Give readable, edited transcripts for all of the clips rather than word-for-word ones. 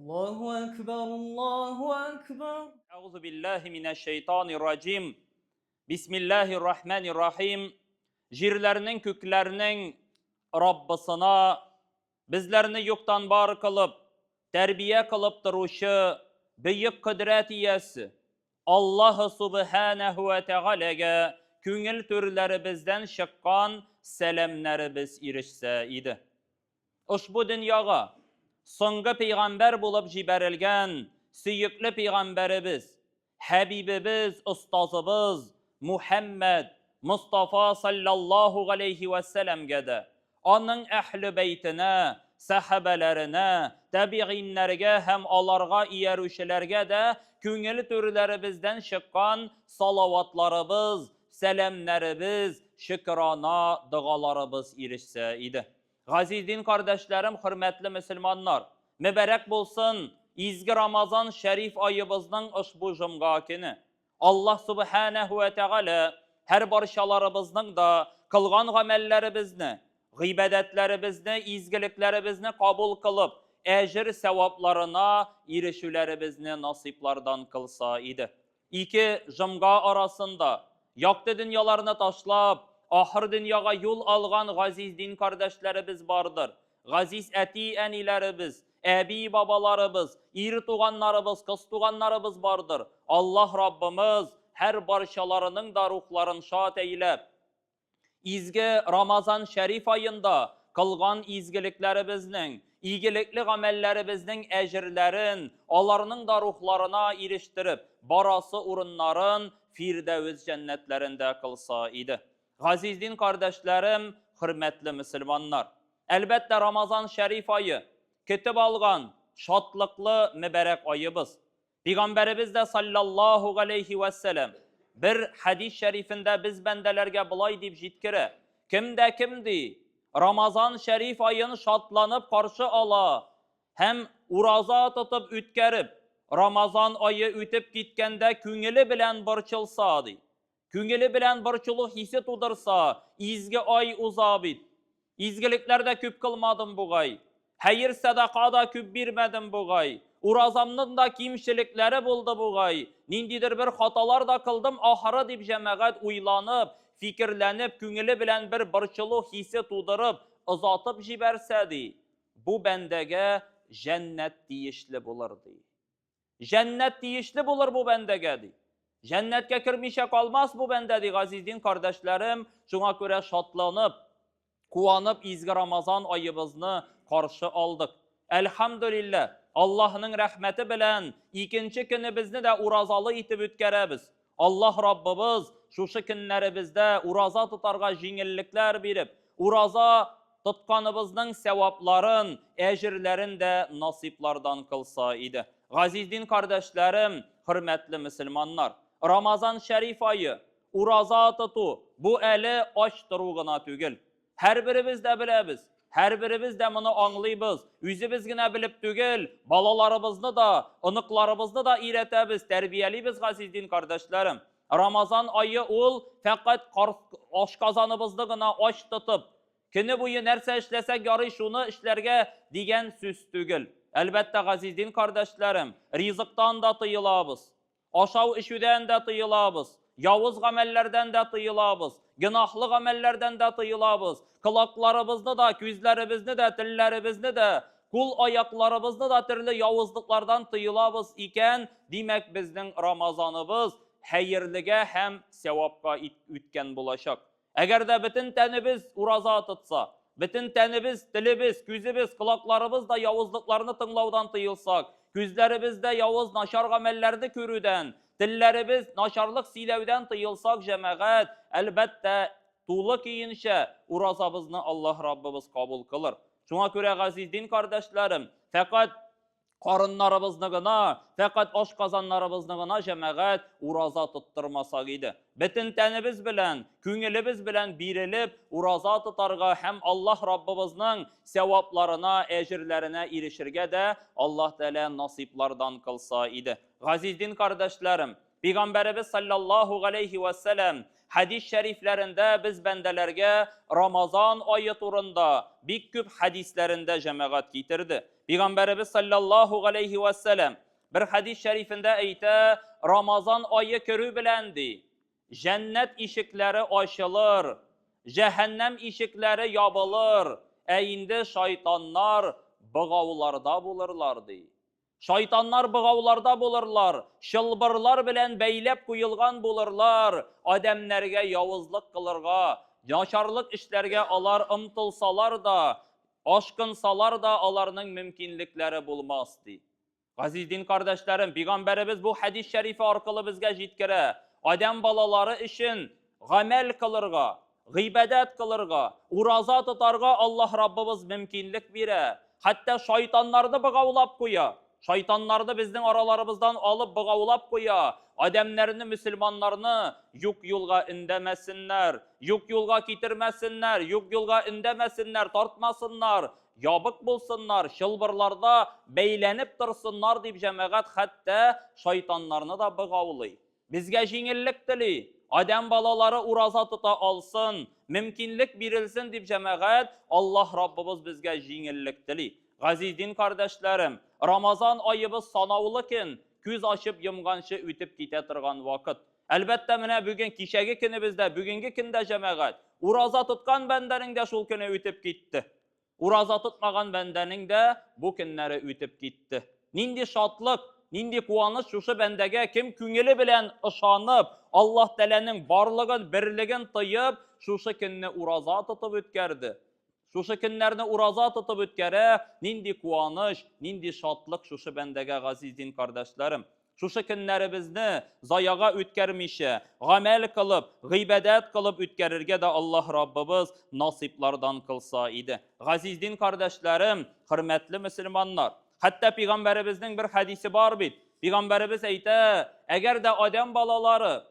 Allahu Ekber, Allahu Ekber. Euzu billahi mineşşeytanirracim. Bismillahirrahmanirrahim. Jirlerinin köklerinin Rabbisına bizlerini yoktan bar kılıp, terbiye kılıp duruşu, büyük kudret iyesi Allah Subhanahu ve Teala'ga köngül türleri bizden şıkkan selamları biz irişse idi. Ushbu dunyoga so'nggi payg'ambar bo'lib jibarilgan suyukli payg'ambarimiz, Habibimiz, ustozimiz Muhammad Mustafa sallallohu alayhi va sallamga, onun ahli baytine, sahabalarına, tabi'inlarga ham onlarga iyaruvchilarga da ko'ngil turlarimizdan chiqqan salovatlarimiz, salamlarimiz, shukrona duolarimiz irishsa edi. Aziz din kardeşlerim, hürmetli Müslümanlar, mübarek bulsun izgi Ramazan şerif ayımızın ushbu jumgakini. Allah Subhanahu ve Teala her barşalarımızın da kılgan amellerimizni, gıybedetlerimizni, izgiliklerimizni kabul kılıp, ecir sevaplarına irişülerimizni nasiplardan kılsa idi. İki jumga arasında yaktı dünyalarını taşlap, ahir dünyaya yol algan gaziz din kardeşlerimiz vardır. Gaziz eti enilerimiz, ebi babalarımız, iri tuğanlarımız, kız tuğanlarımız vardır. Allah Rabbimiz her barşalarının da ruhlarını şad eylep, izgi Ramazan şerif ayında kılgan izgiliklerimizin, iyilikli amellerimizin ecirlerin, onlarının da ruhlarına iriştirip, barası urunların Firdevs cennetlerinde kılsa idi. Aziz din kardeşlerim, hürmetli Müslümanlar, elbette Ramazan şerif ayı, kütüp algan, şatlıklı mübarek ayımız. Peygamberimiz de sallallahu aleyhi ve sellem bir hadis şerifinde biz bendelerge bulay deyip jitkire, kimdi Ramazan şerif ayını şatlanıp karşı ala, hem uraza tutup ütkerip, Ramazan ayı ütüp gitkende küngeli bilen barçılsa deyip, küngeli bilen barçılık hissi tudursa, izgi ay uzabit. İzgiliklerde küp kılmadım bu gay. Hayır sadakada küp birmedim bu gay. Urazamның da kimşilikleri buldu bu gay. Nindidir bir hatalar da kıldım, ahara deyip cemaat uylanıp, fikirlenip, küngeli bilen bir barçılık hissi tudurup, uzatıp jibersedi. Bu bendege cennet deyişli bulurdu. Cennet deyişli bulur bu bendege deyip. Cennetke kirmişe kalmaz bu bende aziz din kardeşlerim. Şuna göre şatlanıp, kuanıp izgi Ramazan ayımızını karşı aldık. Elhamdülillah Allah'ın rahmeti bilen ikinci günümüzni de urazalı itip ütkerebiz. Allah Rabbimiz şu günlerimizde uraza tutarga jingillikler birip, uraza tutkanımızın sevapların, ecirlerin de nasiplardan kılsa idi. Aziz din kardeşlerim, hürmetli Müslümanlar, Ramazan şerif ayı, uraza tutu, bu eli açtırığına tügül. Her birimiz de bilebiz, her birimiz de bunu anlayız. Yüzümüz yine bilip tügül, balalarımızı da, ınıklarımızı da iretebiz, terbiyeliyiz aziz din kardeşlerim. Ramazan ayı ol, fakat aşkazanımızı gına aç tutup, kini buyu nerse işlesek yarı şunu işlerge digen süs tügül. Elbette aziz din kardeşlerim, rizıktan da tıyılabız, aşağı işüden de tıyılabız, yavuz amellerden de tıyılabız, günahlı amellerden de tıyılabız, kulaklarımızı da, gözlerimizni de, dillerimizni de, kul ayaklarımızı da türlü yavuzluklardan tıyılabız iken, demek bizden Ramazanımız hayırlıge hem sevapka ütken bulaşak. Eğer de bütün tenimiz uraza tutsa, bütün tenimiz, dilimiz, gözümüz, kulaklarımız da yavuzluklarını tınlavdan tıyılsak, gözlerimiz de yavuz naşar amellerini körüden, dillerimiz naşarlık silevden tıyılsak cemaat, elbette tuğlu kiyinşe urazabızını Allah Rabbimiz kabul kılır. Şuna göre aziz din kardeşlerim, fakat karınlarımızlıqına, fakat aşkazanlarımızlıqına cemaat uraza tutturmasak idi. Bütün tenimiz bilen, küngülümüz bilen birilip, uraza tutarga hem Allah Rabbimizin sevaplarına, ecirlerine irişirge de Allah Teala nasiplardan kılsa idi. Aziz din kardeşlerim, Peygamberimiz sallallahu aleyhi ve sellem hadis şeriflerinde biz bendelerge Ramazan ayı turunda bir küp hadislerinde cemaat getirdi. Peygamberimiz sallallahu aleyhi ve sellem bir hadis şerifinde ayta, Ramazan ayı körü bilendi. Cennet işikleri açılır, cehennem işikleri yapılır. Eyinde şeytanlar bığavlarda bulurlardı. Şeytanlar bığavlarda bulurlar, şılbırlar bilen beylep kuyulgan bulurlar, ademlerge yavuzluk kılırga, yaşarlık işlerge alar ımtılsalar da, aşkınsalar da alarının mümkünlükleri bulmazdı. Aziz din kardeşlerim, Peygamberimiz bu hadis şerifi arkalı bizge jitkire, adem balaları için gamel kılırga, gıybedet kılırga, uraza tutarga Allah Rabbimiz mümkünlük bire. Hatta şeytanları bığavlap koya. Şeytanları bizden aralarımızdan alıp bığavlap koya. Ademlerini, Müslümanlarını yuk yolga indemesinler, yuk yolga kitirmesinler, yuk yolga indemesinler, tartmasınlar, yabık bulsunlar, şılbırlarda beylenip tırsınlar deyip cemaat hatta şeytanlarını da bığavlay. Bizge jingillik dili, adem balaları uraza tuta alsın, mümkünlük birilsin deyip cemaat Allah Rabbimiz bizge jingillik dili. Aziz din kardeşlerim, Ramazan ayыбыз sanavlıken, küz açıp yımganşı ütüp kite turgan vakit. Elbette mine bugün kişegi günümüzde, bugünkü günde cemaat, uraza tutkan bendenin de şul günü ütüp gitti. Uraza tutmagan bendenin de bu günleri ütüp gitti. Nindi şatlık, nindi kuvanış şuşu bendege kim küngeli bilen ışanıp, Allah Teala'nın varlığın, birligin tıyıp, şuşu gününü uraza tutup ütkerdi. Şuşu günlerini uraza tutup ütkere, nindi kuvanış, nindi şatlık şuşu bendege aziz din kardeşlerim. Şuşu günlerimizni zayağa ütkermişe, gamel kılıp, gıybedet kılıp ütkerirge de Allah Rabbimiz nasiplardan kılsa idi. Aziz din kardeşlerim, hürmetli Müslümanlar, hatta Peygamberimizin bir hadisi var bit. Peygamberimiz ayta, eğer de adem balaları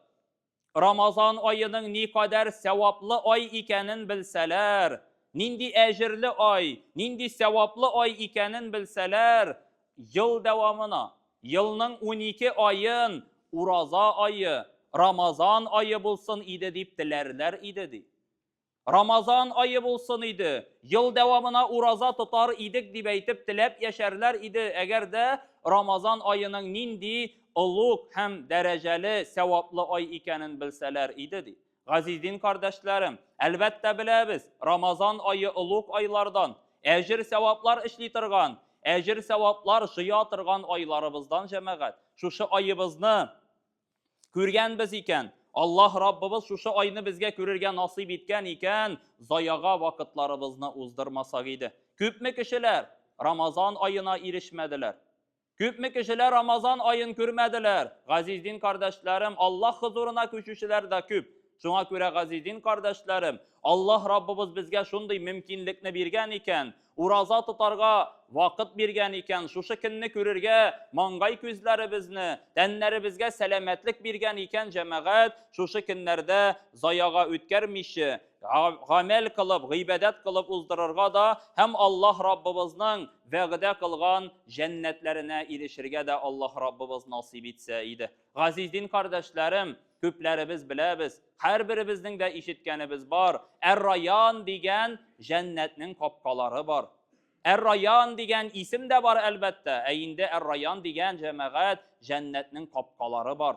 Ramazan ayının ne kadar sevaplı ay ikenin bilseler, nindi ecirli ay, nindi sevaplı ay ikenin bilseler, yıl devamına, yılının 12 ayın uraza ayı, Ramazan ayı bulsun idi deyip dilerler idi. Ramazan ayı bulsun idi, yıl devamına uraza tutar idik deyip eytip dilep yaşarlar idi. Eğer de Ramazan ayının nindi ıluk hem dereceli sevaplı ay ikenin bilseler idi. Aziz din kardeşlerim, elbette biliriz, Ramazan ayı ıluk aylardan, ecir sevaplar işlitirgan, ecir sevaplar şıyatırgan aylarımızdan cemaat. Şuşu ayımızını görgen biz iken, Allah Rabbimiz şuşu ayını bizge görürge nasip etken iken, zayağa vakitlarımızını uzdurmasak idi. Köpmü kişiler Ramazan ayına erişmediler. Köpmü kişiler Ramazan ayını görmediler. Aziz din kardeşlerim, Allah huzuruna köçüşüler de köp. Şuna göre aziz din kardeşlerim, Allah Rabbimiz bizge şunday mümkünlükni bergen iken, uraza tutarga vakit bergen iken, şuşu kinni körürge mangay közlerimizni, tenlerimizge selametlik bergen iken cemaat, şuşu kinlerde zayaga ütkermişi, gamel kılıp, gıybedet kılıp uzdururga da hem Allah Rabbimizning vəqdə kılgan cennetlerine erişirge de Allah Rabbimiz nasip etse idi. Aziz din kardeşlerim, köplerimiz biliriz, her birimizin de işitkenimiz var. Er-Rayyan degen cennetinin kapkaları var. Er-Rayyan degen isim de var elbette. Eyinde Er-Rayyan degen cemaat cennetinin kapkaları var.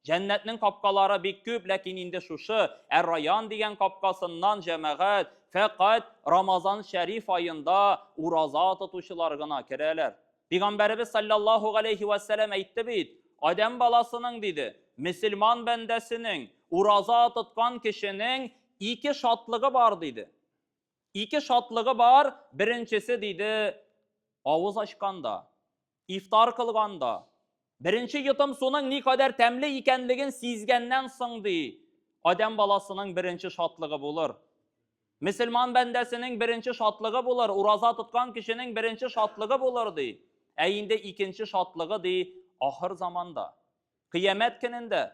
Cennetinin kapkaları bir köp, lakin indi şuşu Er-Rayyan degen kapkasından cemaat fakat Ramazan şerif ayında uraza tutuşularına kireler. Peygamberimiz sallallahu aleyhi ve sellem aytti bit, Adem balasının dedi, Müslüman bendesinin, uraza tutkan kişinin iki şatlığı var dedi. İki şatlığı var, birincisi dedi, avuz açkanda, iftar kılganda, birinci yıtım sonun ne kadar temli ikenligin sizgenden sındı. Adem balasının birinci şatlığı bulur. Müslüman bendesinin birinci şatlığı bulur, uraza tutkan kişinin birinci şatlığı bulurdu. Eyinde ikinci şatlığı di, ahır zamanda, kıyamet gününde,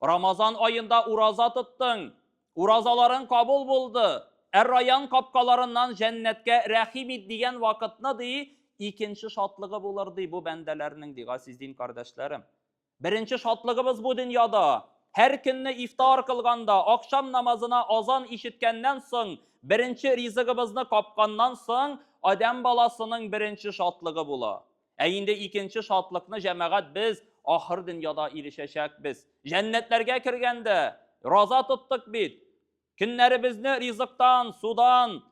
Ramazan ayında uraza tuttun, urazaların kabul buldu, Er-Rayyan kapkalarından cennetke rahim diyen vakitna di, ikinci şatlığı bulurdu bu bendelerinin di, aziz din kardeşlerim. Birinci şatlığımız bu dünyada, her günü iftar kılganda, akşam namazına azan işitkenden soň, birinci rizigimizni kapkandan soň, adam balasının birinci şatlığı bula. Indi ikinci şatlıqni cemaat biz ahir dünyada erişecek biz. Cennetlerge kirgende raza tuttuk bit. Günlerimizni rizıktan, sudan,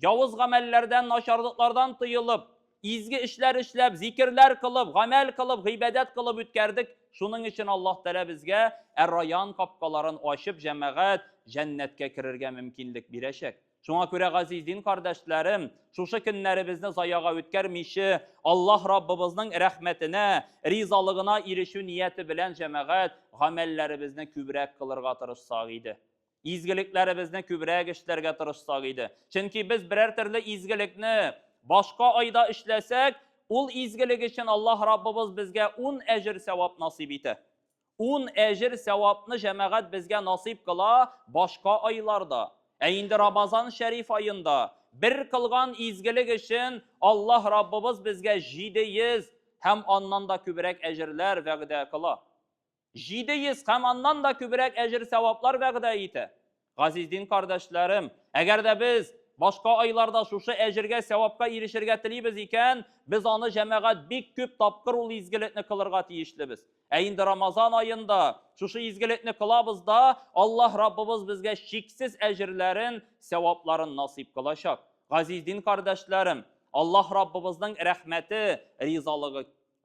yavuz gamellerden, naşarlıklardan tıyılıp, izgi işler işlep, zikirler kılıp, gamel kılıp, gıybedet kılıp ütkerdik. Şunun için Allah Teala bizge errayan kapkaların açıp cemaat cennetke kirirge mümkinlik bireşek. Şuna göre gazizin kardeşlerim, şuşu günlerimizni zayağa ütkermişi, Allah Rabbimizin rahmetine, rizalığına erişu niyeti bilen cemaat gamellerimizni kübrek kılırga tırışsaq idi. İzgiliklerimizni kübrek işlerge tırışsaq idi. Çünkü biz birer türlü izgilikni başka ayda işlesek, ul izgilik için Allah Rabbimiz bizge 10 ecir sevap nasip ite. 10 ecir sevapını cemaat bizge nasip kıla başka aylarda. Indi Ramazan şerif ayında bir kılgan izgilik için Allah Rabbimiz bizge 700 hem ondan da kübrek ecirler vəqdə kıla. 700 hem ondan da kübrek ecir sevaplar vəqdə ite. Gazizdin kardeşlerim, eğer de biz başka aylarda şuşu ecirge sevapka erişirge tilibiz iken, biz onu cemaat bik küp tapkır ul izgilikni kılırga tiyişlibiz. Indi Ramazan ayında şuşu izgilikni kılabız da Allah Rabbimiz bizge şiksiz ecirlerin, sevapların nasip kılaşak. Gazizdin kardeşlerim, Allah Rabbimizin rahmeti,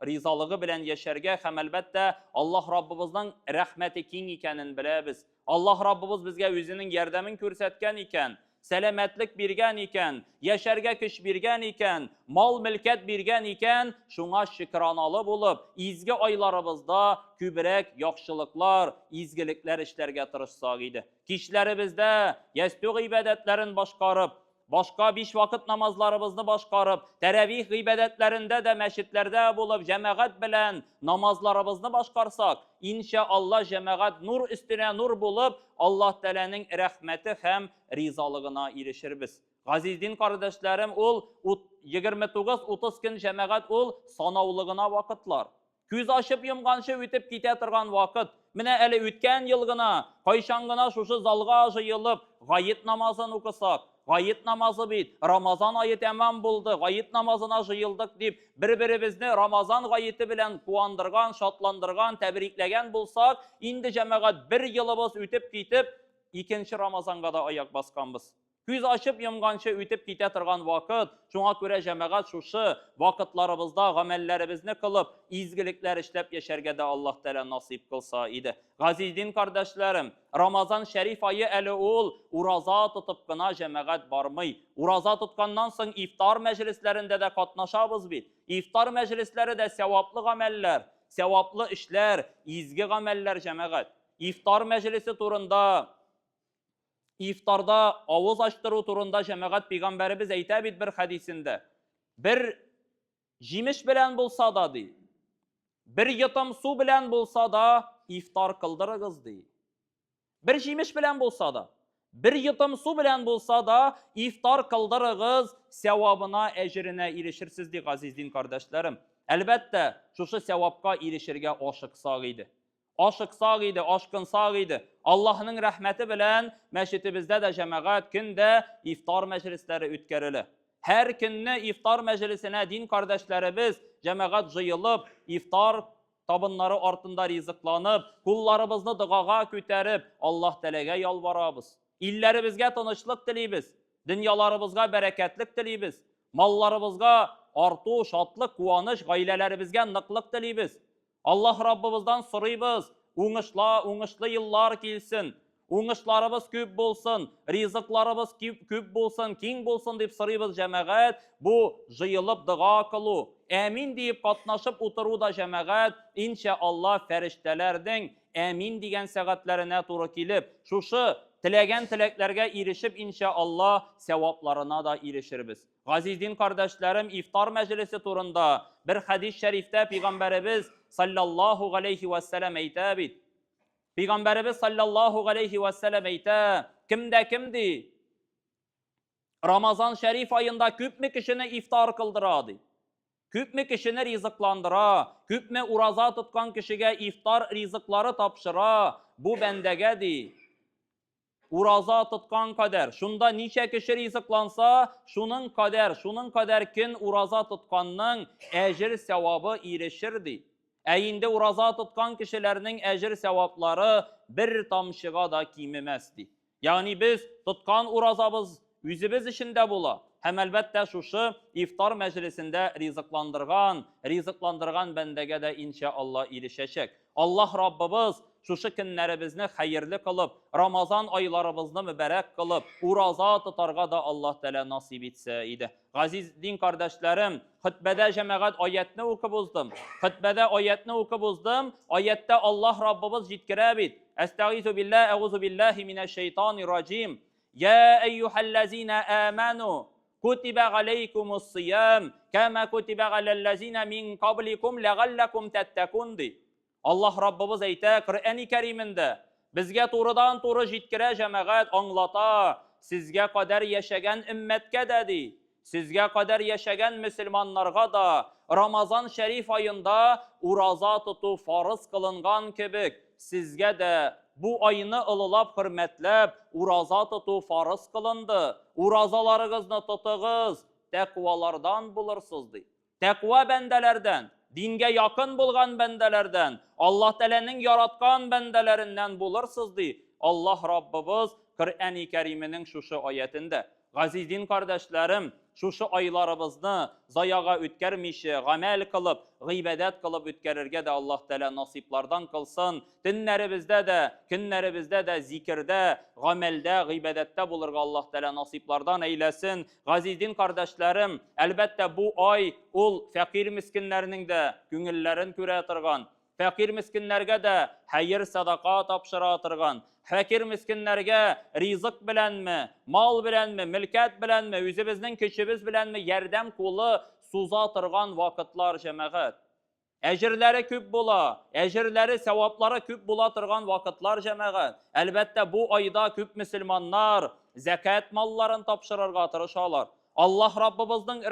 rizalığı bilen yeşerge hem elbette Allah Rabbimizin rahmeti king ikenin bilebiz. Allah Rabbimiz bizge özünün yerdemin körsetken iken, selametlik birgen iken, yeşerge kış birgen iken, mal mülket birgen iken, şuna şükranalı bulup, izgi aylarımızda kübrek yakşılıklar, izgilikler işlerge tırışsaq idi. Kişilerimizde yestü gıybedetlerin başkarıp, başka 5 vakit namazlarımızı başkarıp, teravih gıybedetlerinde de meşitlerde bulup, cemaat bilen namazlarımızı başkarsak, inşallah cemaat nur üstüne nur bulup, Allah Teala'nın rahmeti hem rizalığına erişir biz. Gazizdin kardeşlerim, ol 29-30 gün cemaat ol sanavlığına vakitlar. Küz aşıp yumganşı ütüp kite turgan vakit. Mine eli ütken yılgına, kayşangına şuşu zalga jıyılıp, gayet namazını okusak. Gayet namazı bit. Ramazan ayı tamam buldu. Gayet namazına jıyıldık deyip birbirimizni Ramazan gayeti bilen kuandırgan, şatlandırgan, tebriklegen bulsak, indi cemaat bir yılımız ütüp kitip, ikinci Ramazan'a da ayak baskanbız. Küz açıp yumganşı ütüp kite turgan vakit, şuna göre cemaat şuşu vakitlarımızda gamellerimizni kılıp, izgilikler işlep yeşerge de Allah Teala nasip kılsa idi. Gazizdin kardeşlerim, Ramazan şerif ayı eli ol, uraza tutup kına cemaat barmay. Uraza tutkandan sonra iftar meclislerinde de katnaşabız bit. İftar meclisleri de sevaplı gameller, sevaplı işler, izgi gameller cemaat. İftar meclisi turunda, İftarda avuz açtırı turunda cemaat Peygamberimiz eytebit bir hadisinde. Bir jimiş bilen bulsa da değil. Bir yıtım su bilen bulsa da iftar kıldırırız değil. Bir jimiş bilen bulsa da, bir yıtım su bilen bulsa da iftar kıldırırız, sevabına, ecrine erişirsiz diye gazizdin kardeşlerim. Elbette şuşu sevapka erişirge aşıksaq idi. Aşıksaq idi, aşkınsaq idi. Allah'ın rahmeti bilen meşitimizde de cemaat günde iftar meclisleri ütkerili. Her günü iftar meclisine din kardeşlerimiz cemaat jıyılıp, iftar tabınları artında rizıklanıp, kullarımızı dıgağa küterip, Allah Teala'ga yalvarabız. İllerimizge tanışlık dileybiz. Dünyalarımızga bereketlik dileybiz. Mallarımızga artu, şatlık, kuvanış, gailelerimizge nıklık dileybiz. Allah Rabbimizden soruybiz. Uğuşlu yıllar gelsin. Uğuşlarımız küp bulsun. Rizıklarımız küp bulsun, king bulsun deyip soruybiz cemaat. Bu jıyılıp dığa kılı. Amin deyip katnaşıp oturu da cemaat. İnşallah feriştelerden amin diyen saatlerine doğru gelip, şuşu tilegen tileklerge erişip inşallah sevaplarına da erişiriz. Gazizdin kardeşlerim, iftar meclisi turunda bir hadis-i şerifte Peygamberimiz sallallahu aleyhi ve sellem eytabit. Peygamberimiz sallallahu aleyhi ve sellem eyta, kimdi? Ramazan şerif ayında küp mü kişini iftar kıldıradı? Küp mü kişini rizıklandıra? Küp mü uraza tutkan kişiye iftar rizıkları tapşıra? Bu bendegedi. uraza tutkan kadar. Şunda niçe kişi rızıklansa, şunun kadar kin uraza tutkanın ecir sevabı iyileşirdi. Eyinde uraza tutkan kişilerinin ecir sevapları bir tamşığa da kimemezdi. Yani biz tutkan urazabız yüzümüz içinde bula. Hem elbette şuşu iftar meclisinde rızıklandırgan bendege de inşallah ilişecek. Allah Rabbimiz şuşu günlerimizni hayırlı kılıp, Ramazan aylarımızını mübarek kılıp, uraza tutarga da Allah Teala nasip etseydi. Aziz din kardeşlerim, hutbede cemaat ayetini okubuzdum. Ayette Allah Rabbimiz jitkirabid. Estağizu billah, euzu billahi mineşşeytanirracim. Ya eyyühellezine amenu. Kutibe aleykumus siyam. Kama kutibe alellezine min kablikum legallekum tettekundi. Allah Rabbimiz ayta Kur'an-ı Kerim'inde bizge doğrudan doğru jitkire cemaat anlata. Sizge kadar yaşagan ümmetke dedi. Sizge kadar yaşagan Müslümanlarga da Ramazan şerif ayında uraza tutu farız kılıngan kebek sizge de bu ayını ılılap hürmetlep uraza tutu farız kılındı. Urazalarınızı tutuguz tekvalardan bulursuzdu. Tekva bendelerden, dinge yakın bulgan bendelerden, Allah Teala'nın yaratkan bendelerinden bulursuzdu. Allah Rabbimiz Kur'an-ı Kerim'inin şuşu ayetinde. Aziz din kardeşlerim, şuşu aylarımızı zayağa ütkermişi, amel kılıp, gıybedet kılıp ütkerirge de Allah Teala nasiplardan kılsın. Günlerimizde de zikirde, amelde, gıybedette bulurga Allah Teala nasiplardan eylesin. Aziz din kardeşlerim, elbette bu ay ul fakir miskinlerinin de günüllerin küretırgan. Fakir miskinlerge de hayır sadaka tapşıratırgan. Fakir miskinlerge rizık bilenmi, mal bilenmi, milket bilenmi, üzümüzün küçübüz bilenmi yerdem kulu suzatırgan vakitlar cemaat. Ecirleri küp bula, ecirleri, sevapları küp bulatırgan vakitlar cemaat. Elbette bu ayda küp Müslümanlar zekat mallarını tapşırırga tırışalar. Allah Rabbimizin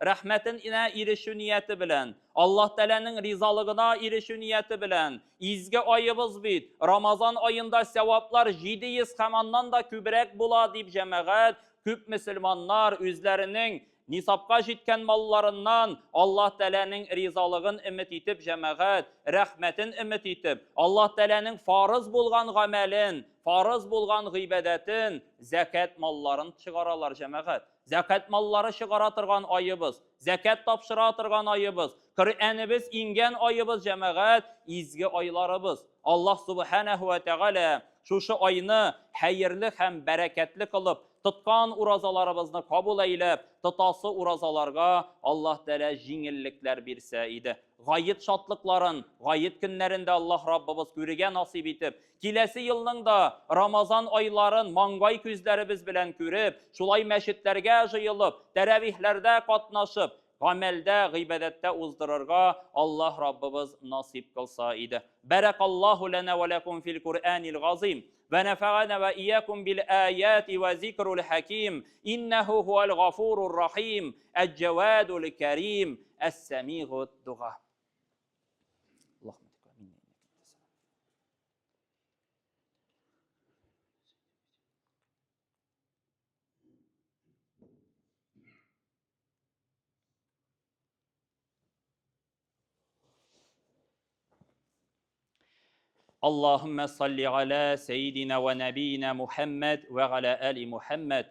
rahmetin ine irişü niyeti bilen, Allah Teala'nın rizalığına irişü niyeti bilen, izge ayımız bit, Ramazan ayında sevaplar 700 hemandan da kübrek bula deyip cemaat, küp Müslümanlar üzlerinin nisapka jitken mallarından Allah Teala'nın rizalığın ümit etip cemaat, rahmetin ümit etip, Allah Teala'nın farız bulgan amelin, farız bulgan gıybedetin, zekat mallarını çıgaralar cemaat. Zekat malları çıgaratırgan ayыбыз, zekat tapşıratırgan ayыбыз, Kur'an'ımız ingen ayыбыз cemaat, izgi aylarыбыз. Allah Subhanahu ve Teala şuşu ayını hayırlı hem bereketli kılıp, tutkan urazalarımızı kabul eylep, tutası urazalarga Allah Teala jingillikler birseydi. Gayet şatlıkların, gayet günlerinde Allah Rabbimiz görüge nasip etip, kilesi yılının da Ramazan ayların mangay küzlerimiz bilen körüp, şulay meşitlerge jıyılıp, teravihlerde katnaşıp, amelde, gıybedette uzdururga Allah Rabbimiz nasip kılsaydı. Berekallahu lana ve lekum fil Kur'anil gazim. ونفعنا وإياكم بالآيات وذكر الحكيم إنه هو الغفور الرحيم الجواد الكريم السميع الدعاء اللهم اللهم صل على سيدنا ونبينا محمد وعلى آل محمد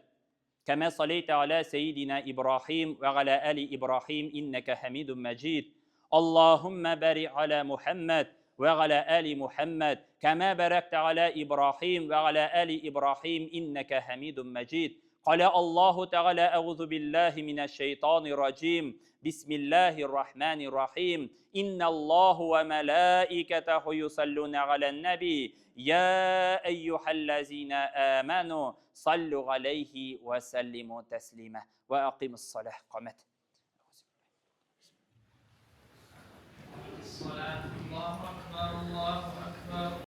كما صليت على سيدنا إبراهيم وعلى آل إبراهيم إنك حميد مجيد اللهم بارك على محمد وعلى آل محمد كما باركت على إبراهيم وعلى آل إبراهيم إنك حميد مجيد قال الله تعالى أعوذ بالله من الشيطان الرجيم بسم الله الرحمن الرحيم إن الله وملائكته يصلون على النبي يا أيها الذين آمنوا صلوا عليه وسلموا تسليما وأقم الصلاة قامت الصلاة الله أكبر الله أكبر